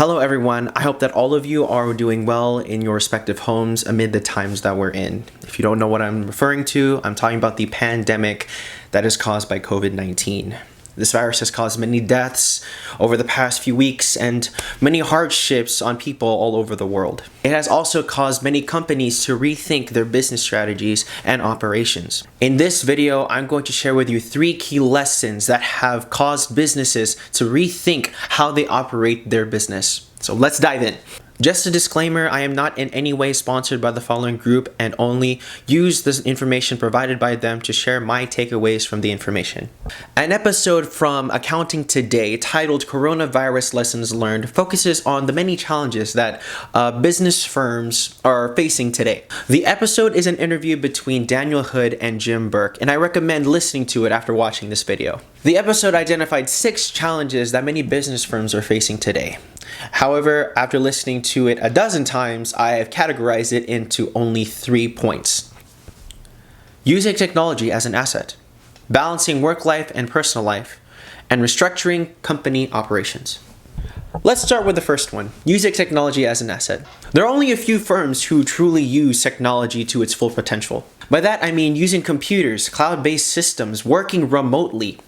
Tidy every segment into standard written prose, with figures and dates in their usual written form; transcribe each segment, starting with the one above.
Hello everyone, I hope that all of you are doing well in your respective homes amid the times that we're in. If you don't know what I'm referring to, I'm talking about the pandemic that is caused by COVID-19. This virus has caused many deaths over the past few weeks and many hardships on people all over the world. It has also caused many companies to rethink their business strategies and operations. In this video, I'm going to share with you 3 key lessons that have caused businesses to rethink how they operate their business. So let's dive in. Just a disclaimer, I am not in any way sponsored by the following group and only use this information provided by them to share my takeaways from the information. An episode from Accounting Today titled Coronavirus Lessons Learned focuses on the many challenges that business firms are facing today. The episode is an interview between Daniel Hood and Jim Bourke, and I recommend listening to it after watching this video. The episode identified 6 challenges that many business firms are facing today. However, after listening to it a dozen times, I have categorized it into only 3 points. Using technology as an asset, balancing work life and personal life, and restructuring company operations. Let's start with the first one, using technology as an asset. There are only a few firms who truly use technology to its full potential. By that I mean using computers, cloud-based systems, working remotely.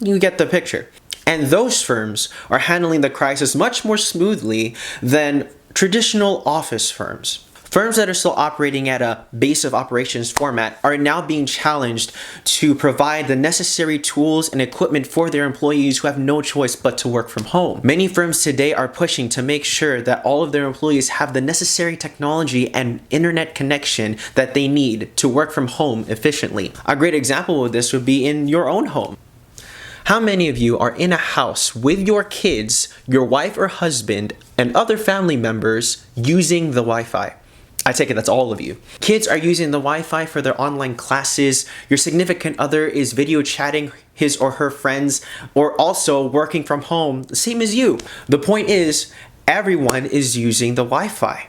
You get the picture. And those firms are handling the crisis much more smoothly than traditional office firms. Firms that are still operating at a base of operations format are now being challenged to provide the necessary tools and equipment for their employees who have no choice but to work from home. Many firms today are pushing to make sure that all of their employees have the necessary technology and internet connection that they need to work from home efficiently. A great example of this would be in your own home. How many of you are in a house with your kids, your wife or husband, and other family members using the Wi-Fi? I take it that's all of you. Kids are using the Wi-Fi for their online classes. Your significant other is video chatting his or her friends, or also working from home, the same as you. The point is, everyone is using the Wi-Fi,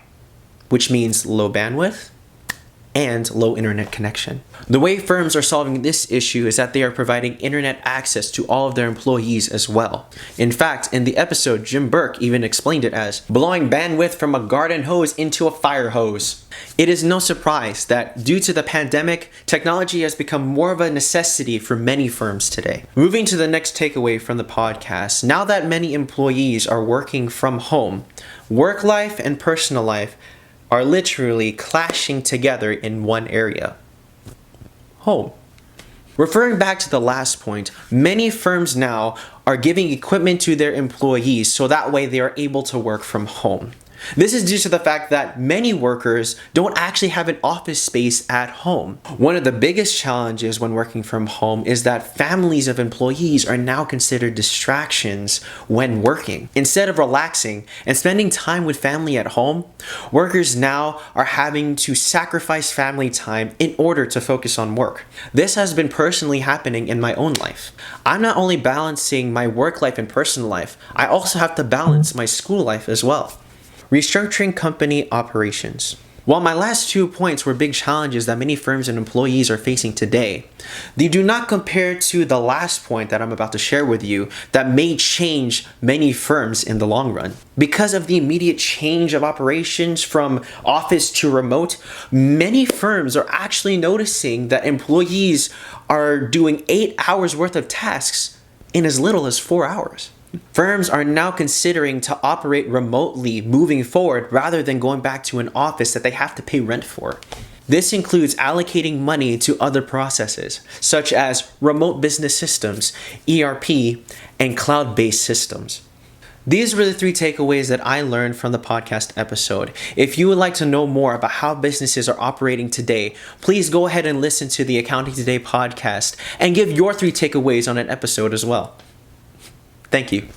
which means low bandwidth and low internet connection. The way firms are solving this issue is that they are providing internet access to all of their employees as well. In fact, in the episode, Jim Bourke even explained it as blowing bandwidth from a garden hose into a fire hose. It is no surprise that due to the pandemic, technology has become more of a necessity for many firms today. Moving to the next takeaway from the podcast, now that many employees are working from home, work life and personal life are literally clashing together in one area. Home. Referring back to the last point, many firms now are giving equipment to their employees so that way they are able to work from home. This is due to the fact that many workers don't actually have an office space at home. One of the biggest challenges when working from home is that families of employees are now considered distractions when working. Instead of relaxing and spending time with family at home, workers now are having to sacrifice family time in order to focus on work. This has been personally happening in my own life. I'm not only balancing my work life and personal life, I also have to balance my school life as well. Restructuring company operations. While my last 2 points were big challenges that many firms and employees are facing today, they do not compare to the last point that I'm about to share with you that may change many firms in the long run. Because of the immediate change of operations from office to remote, many firms are actually noticing that employees are doing 8 hours worth of tasks in as little as 4 hours. Firms are now considering to operate remotely moving forward rather than going back to an office that they have to pay rent for. This includes allocating money to other processes, such as remote business systems, ERP, and cloud-based systems. These were the 3 takeaways that I learned from the podcast episode. If you would like to know more about how businesses are operating today, please go ahead and listen to the Accounting Today podcast and give your 3 takeaways on an episode as well. Thank you.